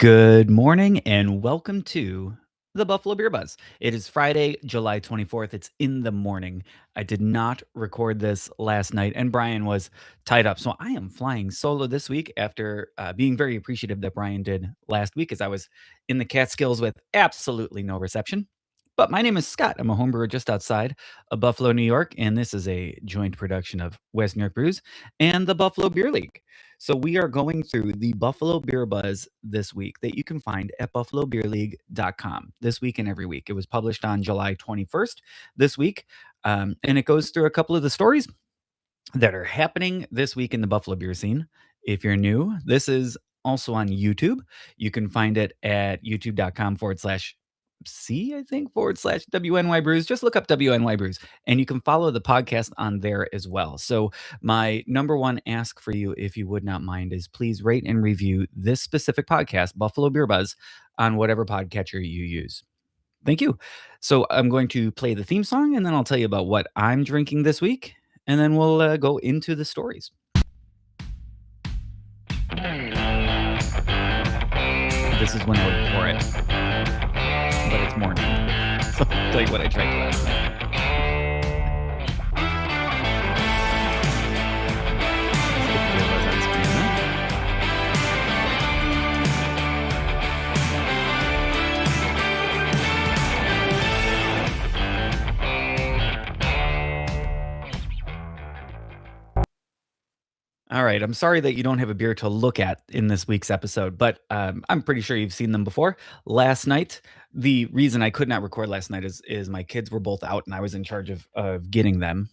Good morning and welcome to the Buffalo Beer Buzz. It is Friday, July 24th. It's in the morning. I did not record this last night, and Brian was tied up. So I am flying solo this week after being very appreciative that Brian did last week as I was in the Catskills with absolutely no reception. But my name is Scott. I'm a homebrewer just outside of Buffalo, New York, and this is a joint production of West New York Brews and the Buffalo Beer League. So we are going through the Buffalo Beer Buzz this week that you can find at buffalobeerleague.com this week and every week. It was published on July 21st this week, and it goes through a couple of the stories that are happening this week in the Buffalo beer scene. If you're new, this is also on YouTube. You can find it at youtube.com/C, I think, /WNY Brews. Just look up WNY Brews and you can follow the podcast on there as well. So, my number one ask for you, if you would not mind, is please rate and review this specific podcast, Buffalo Beer Buzz, on whatever podcatcher you use. Thank you. So, I'm going to play the theme song and then I'll tell you about what I'm drinking this week. And then we'll go into the stories. This is when I would pour it, but it's morning. So I'll tell you what I drank last night. Let's get the beer buzz on screen now. All right. I'm sorry that you don't have a beer to look at in this week's episode, but I'm pretty sure you've seen them before. Last night, the reason I could not record last night is my kids were both out and I was in charge of getting them,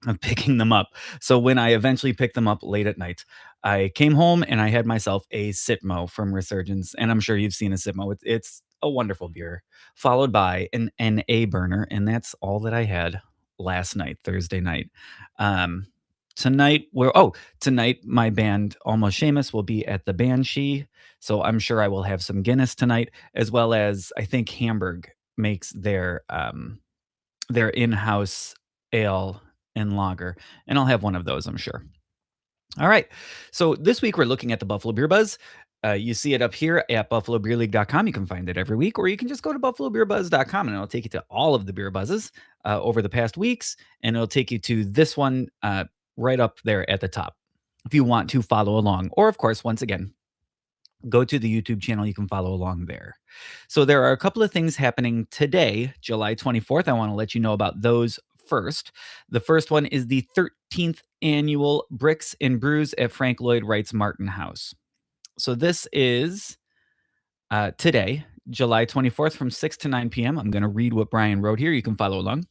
of picking them up. So when I eventually picked them up late at night, I came home and I had myself a Citmo from Resurgence, and I'm sure you've seen a Citmo. It's a wonderful beer, followed by an Hayburner, and that's all that I had last night, Thursday night. Um, tonight my band Almost Seamus will be at the Banshee, so I'm sure I will have some Guinness tonight, as well as I think Hamburg makes their in-house ale and lager, and I'll have one of those, I'm sure. All right. So this week we're looking at the Buffalo Beer Buzz. You see it up here at buffalobeerleague.com. You can find it every week, or you can just go to buffalobeerbuzz.com and it'll take you to all of the beer buzzes over the past weeks, and it'll take you to this one right up there at the top if you want to follow along. Or, of course, once again, go to the YouTube channel. You can follow along there. So there are a couple of things happening today, July 24th. I want to let you know about those first. The first one is the 13th annual Bricks and Brews at Frank Lloyd Wright's Martin House. So this is today, July 24th from 6 to 9 p.m. I'm going to read what Brian wrote here. You can follow along.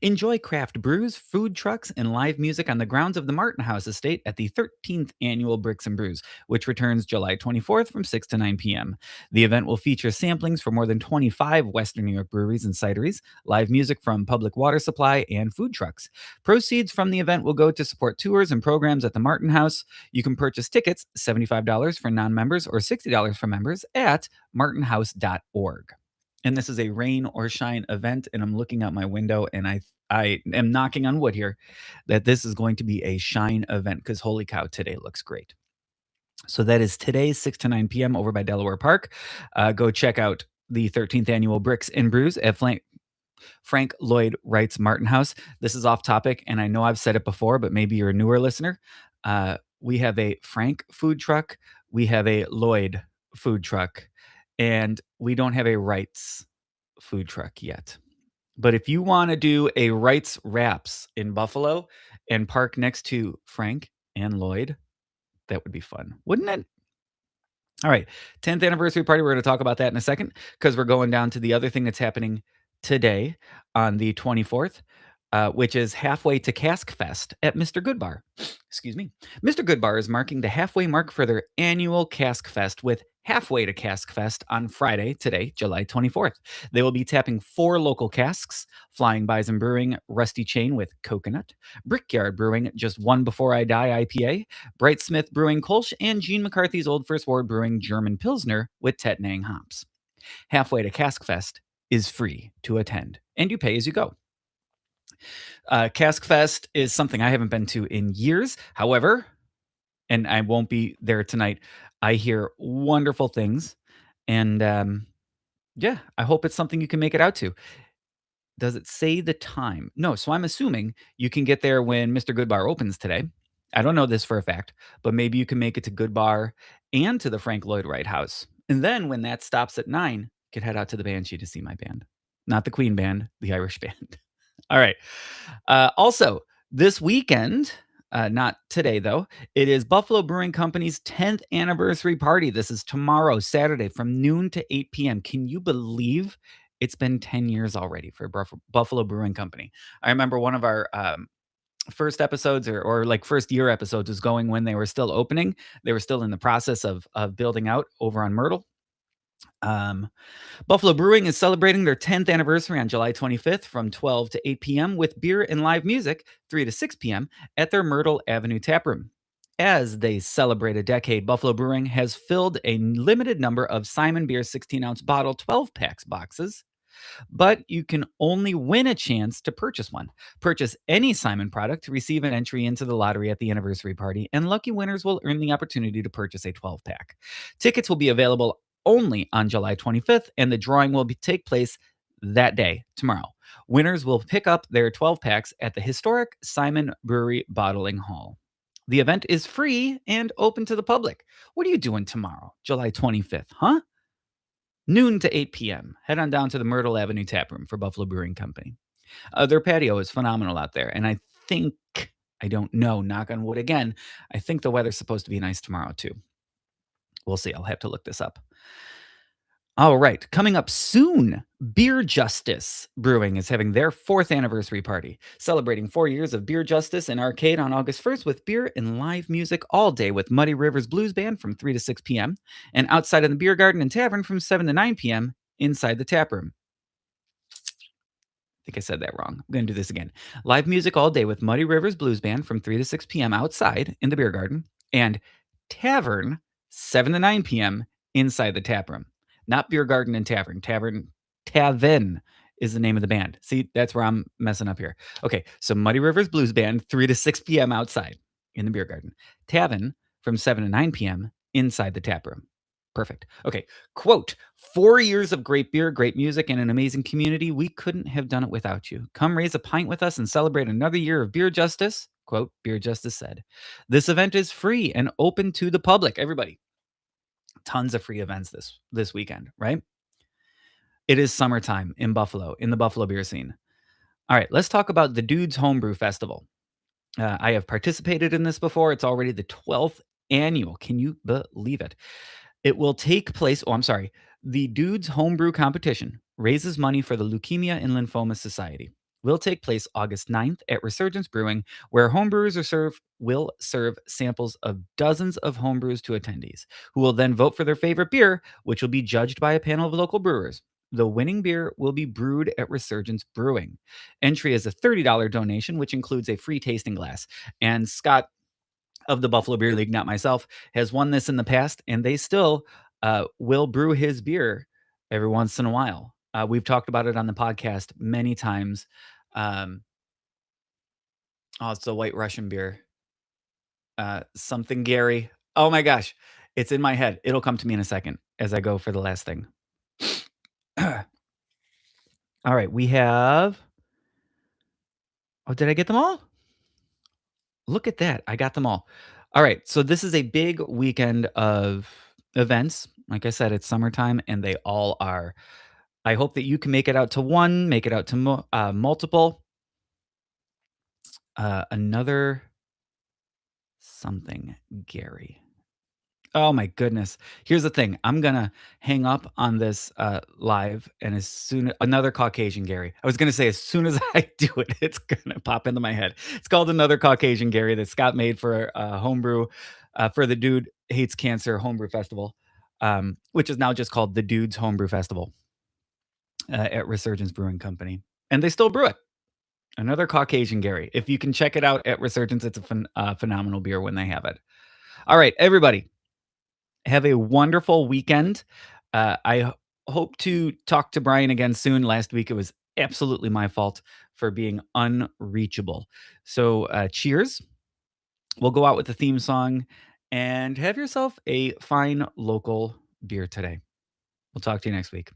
Enjoy craft brews, food trucks, and live music on the grounds of the Martin House Estate at the 13th Annual Bricks and Brews, which returns July 24th from 6 to 9 p.m. The event will feature samplings from more than 25 Western New York breweries and cideries, live music from public water supply, and food trucks. Proceeds from the event will go to support tours and programs at the Martin House. You can purchase tickets, $75 for non-members or $60 for members, at martinhouse.org. And this is a rain or shine event, and I'm looking out my window and I am knocking on wood here that this is going to be a shine event, because holy cow, today looks great. So that is today, 6 to 9 p.m. over by Delaware Park. Go check out the 13th annual Bricks and Brews at Frank Lloyd Wright's Martin House. This is off topic, and I know I've said it before, but maybe you're a newer listener. We have a Frank food truck, we have a Lloyd food truck, and we don't have a Wright's food truck yet. But if you want to do a Wright's Wraps in Buffalo and park next to Frank and Lloyd, that would be fun, wouldn't it? All right, 10th anniversary party. We're going to talk about that in a second, because we're going down to the other thing that's happening today on the 24th, which is halfway to Cask Fest at Mr. Goodbar. Excuse me. Mr. Goodbar is marking the halfway mark for their annual Cask Fest with Halfway to Cask Fest on Friday, today, July 24th. They will be tapping 4 local casks: Flying Bison Brewing Rusty Chain with Coconut, Brickyard Brewing Just One Before I Die IPA, Brightsmith Brewing Kolsch, and Gene McCarthy's Old First Ward Brewing German Pilsner with Tettnang hops. Halfway to Cask Fest is free to attend, and you pay as you go. Cask Fest is something I haven't been to in years. However, and I won't be there tonight, I hear wonderful things, and, yeah, I hope it's something you can make it out to. Does it say the time? No, so I'm assuming you can get there when Mr. Goodbar opens today. I don't know this for a fact, but maybe you can make it to Goodbar and to the Frank Lloyd Wright house. And then when that stops at 9, you could head out to the Banshee to see my band. Not the Queen band, the Irish band. All right. Also, this weekend, not today though, it is Buffalo Brewing Company's 10th anniversary party. This is tomorrow, Saturday, from noon to 8 p.m. Can you believe it's been 10 years already for Buffalo Brewing Company? I remember one of our first episodes or like first year episodes was going when they were still opening. They were still in the process of building out over on Myrtle. Um, Buffalo Brewing is celebrating their 10th anniversary on July 25th from 12 to 8 p.m. with beer and live music 3 to 6 p.m. at their Myrtle Avenue taproom. As they celebrate a decade, Buffalo Brewing has filled a limited number of Simon Beer 16-ounce bottle 12-packs boxes, but you can only win a chance to purchase one. Purchase any Simon product to receive an entry into the lottery at the anniversary party, and lucky winners will earn the opportunity to purchase a 12-pack. Tickets will be available only on July 25th, and the drawing will take place that day, tomorrow. Winners will pick up their 12 packs at the historic Simon Brewery Bottling Hall. The event is free and open to the public. What are you doing tomorrow, July 25th, huh? Noon to 8 p.m. Head on down to the Myrtle Avenue taproom for Buffalo Brewing Company. Their patio is phenomenal out there, and think, I don't know, knock on wood again, I think the weather's supposed to be nice tomorrow too. We'll see. I'll have to look this up. All right, coming up soon, Beer Justice Brewing is having their 4th anniversary party, celebrating 4 years of Beer Justice and Arcade on August 1st with beer and live music all day with Muddy Rivers Blues Band from 3 to 6 p.m. and outside in the beer garden and tavern from 7 to 9 p.m. inside the tap room. I think I said that wrong. I'm going to do this again. Live music all day with Muddy Rivers Blues Band from 3 to 6 p.m. outside in the beer garden and tavern 7 to 9 p.m. inside the tap room. Not beer garden and tavern. Tavern is the name of the band. See, that's where I'm messing up here. Okay, so Muddy Rivers Blues Band 3 to 6 p.m. outside in the beer garden. Tavern from 7 to 9 p.m. inside the tap room. Perfect. Okay. Quote, 4 years of great beer, great music, and an amazing community. We couldn't have done it without you. Come raise a pint with us and celebrate another year of beer justice. Quote, Beer Justice said. This event is free and open to the public. Everybody, tons of free events this weekend, right? It is summertime in Buffalo, in the Buffalo beer scene. All right, let's talk about the Dudes Homebrew Festival. I have participated in this before. It's already the 12th annual. Can you believe it? It will take place. Oh, I'm sorry. The Dudes Homebrew Competition raises money for the Leukemia and Lymphoma Society. Will take place August 9th at Resurgence Brewing, where homebrewers will serve samples of dozens of homebrews to attendees, who will then vote for their favorite beer, which will be judged by a panel of local brewers. The winning beer will be brewed at Resurgence Brewing. Entry is a $30 donation, which includes a free tasting glass. And Scott of the Buffalo Beer League, not myself, has won this in the past, and they still will brew his beer every once in a while. We've talked about it on the podcast many times. It's the White Russian beer. Something Gary. Oh my gosh, it's in my head. It'll come to me in a second as I go for the last thing. All right, we have. Oh, did I get them all? Look at that. I got them all. All right. So this is a big weekend of events. Like I said, it's summertime and they all are. I hope that you can make it out to one, make it out to multiple. Another something, Gary. Oh my goodness. Here's the thing. I'm gonna hang up on this live, and as soon another Caucasian Gary. I was gonna say as soon as I do it, it's gonna pop into my head. It's called Another Caucasian Gary that Scott made for homebrew for the Dude Hates Cancer Homebrew Festival, which is now just called the Dudes Homebrew Festival at Resurgence Brewing Company, and they still brew it. Another Caucasian Gary. If you can check it out at Resurgence, it's a phenomenal beer when they have it. All right, everybody. Have a wonderful weekend. I hope to talk to Brian again soon. Last week, it was absolutely my fault for being unreachable. So, cheers. We'll go out with the theme song, and have yourself a fine local beer today. We'll talk to you next week.